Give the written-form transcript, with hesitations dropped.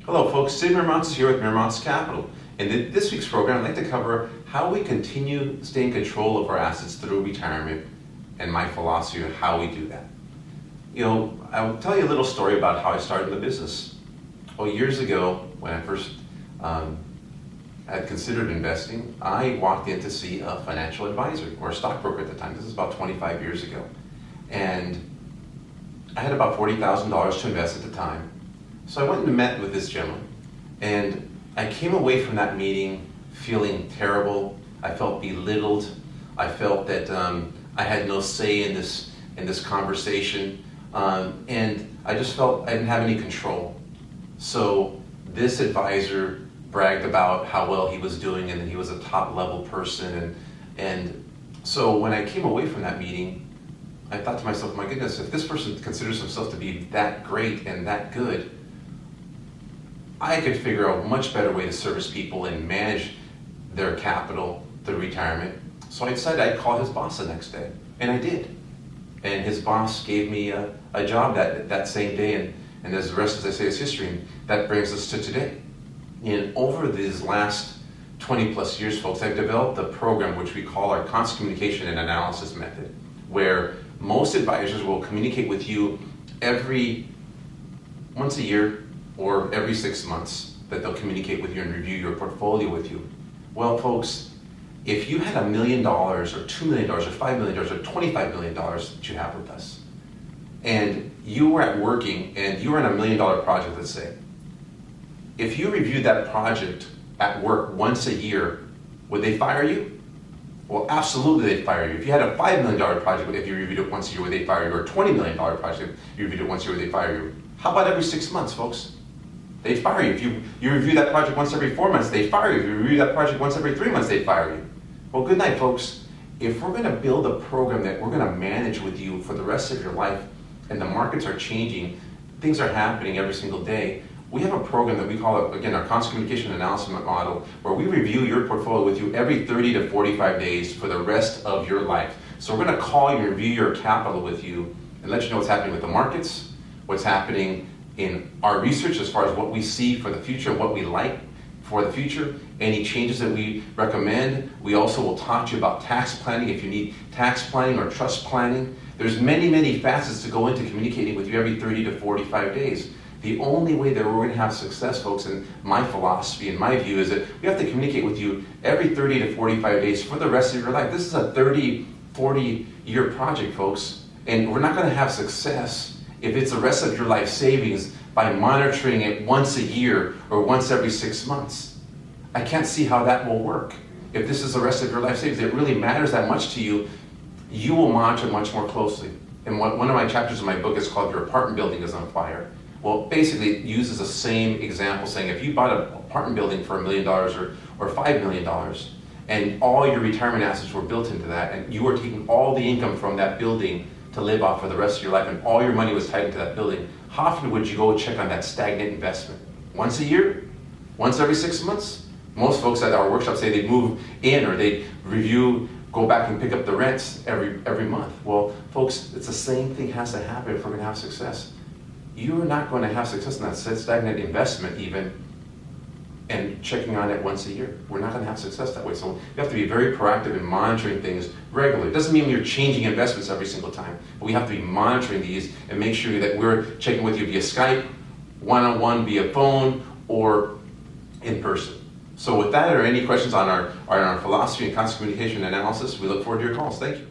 Hello folks, Sid Miramontes is here with Miramontes Capital. In this week's program, I'd like to cover how we continue to stay in control of our assets through retirement and my philosophy of how we do that. I'll tell you a little story about how I started in the business. Well, years ago, when I first had considered investing, I walked in to see a financial advisor or a stockbroker at the time. This is about 25 years ago. And I had about $40,000 to invest at the time. So I went and met with this gentleman, and I came away from that meeting feeling terrible. I felt belittled. I felt that I had no say in this conversation, and I just felt I didn't have any control. So this advisor bragged about how well he was doing and that he was a top level person, and so when I came away from that meeting, I thought to myself, my goodness, if this person considers himself to be that great and that good, I could figure out a much better way to service people and manage their capital through retirement. So I decided I'd call his boss the next day, and I did. And his boss gave me a job that same day, and as the rest, as I say, is history, and that brings us to today. And over these last 20 plus years, folks, I've developed a program which we call our constant communication and analysis method, where most advisors will communicate with you once a year or every 6 months, that they'll communicate with you and review your portfolio with you. Well, folks, if you had $1 million or $2 million or $5 million or $25 million that you have with us, and you were working and you were on $1 million project, let's say, if you reviewed that project at work once a year, would they fire you? Well, absolutely they'd fire you. If you had a $5 million project, if you reviewed it once a year, would they fire you? Or a $20 million project, if you reviewed it once a year, would they fire you? How about every 6 months, folks? They'd fire you. If you review that project once every 4 months, they'd fire you. If you review that project once every 3 months, they'd fire you. Well, good night, folks. If we're going to build a program that we're going to manage with you for the rest of your life, and the markets are changing, things are happening every single day, we have a program that we call, again, our constant communication analysis model, where we review your portfolio with you every 30 to 45 days for the rest of your life. So we're going to call you and review your capital with you and let you know what's happening with the markets, what's happening in our research as far as what we see for the future, what we like for the future, any changes that we recommend. We also will talk to you about tax planning if you need tax planning or trust planning. There's many, many facets to go into communicating with you every 30 to 45 days. The only way that we're going to have success, folks, and my philosophy and my view is that we have to communicate with you every 30 to 45 days for the rest of your life. This is a 30, 40-year project, folks, and we're not going to have success if it's the rest of your life savings by monitoring it once a year or once every 6 months. I can't see how that will work. If this is the rest of your life savings, it really matters that much to you, you will monitor much more closely. And one of my chapters in my book is called Your Apartment Building is on Fire. Well, basically it uses the same example, saying if you bought an apartment building for $1 million or $5 million, and all your retirement assets were built into that, and you were taking all the income from that building to live off for the rest of your life, and all your money was tied into that building, how often would you go check on that stagnant investment? Once a year? Once every 6 months? Most folks at our workshop say they move in or they review, go back and pick up the rents every month. Well, folks, it's the same thing has to happen if we're going to have success. You're not going to have success in that stagnant investment even, and checking on it once a year. We're not going to have success that way. So you have to be very proactive in monitoring things regularly. It doesn't mean you're changing investments every single time, but we have to be monitoring these and make sure that we're checking with you via Skype, one-on-one, via phone, or in person. So with that, or any questions on our philosophy and constant communication analysis, we look forward to your calls. Thank you.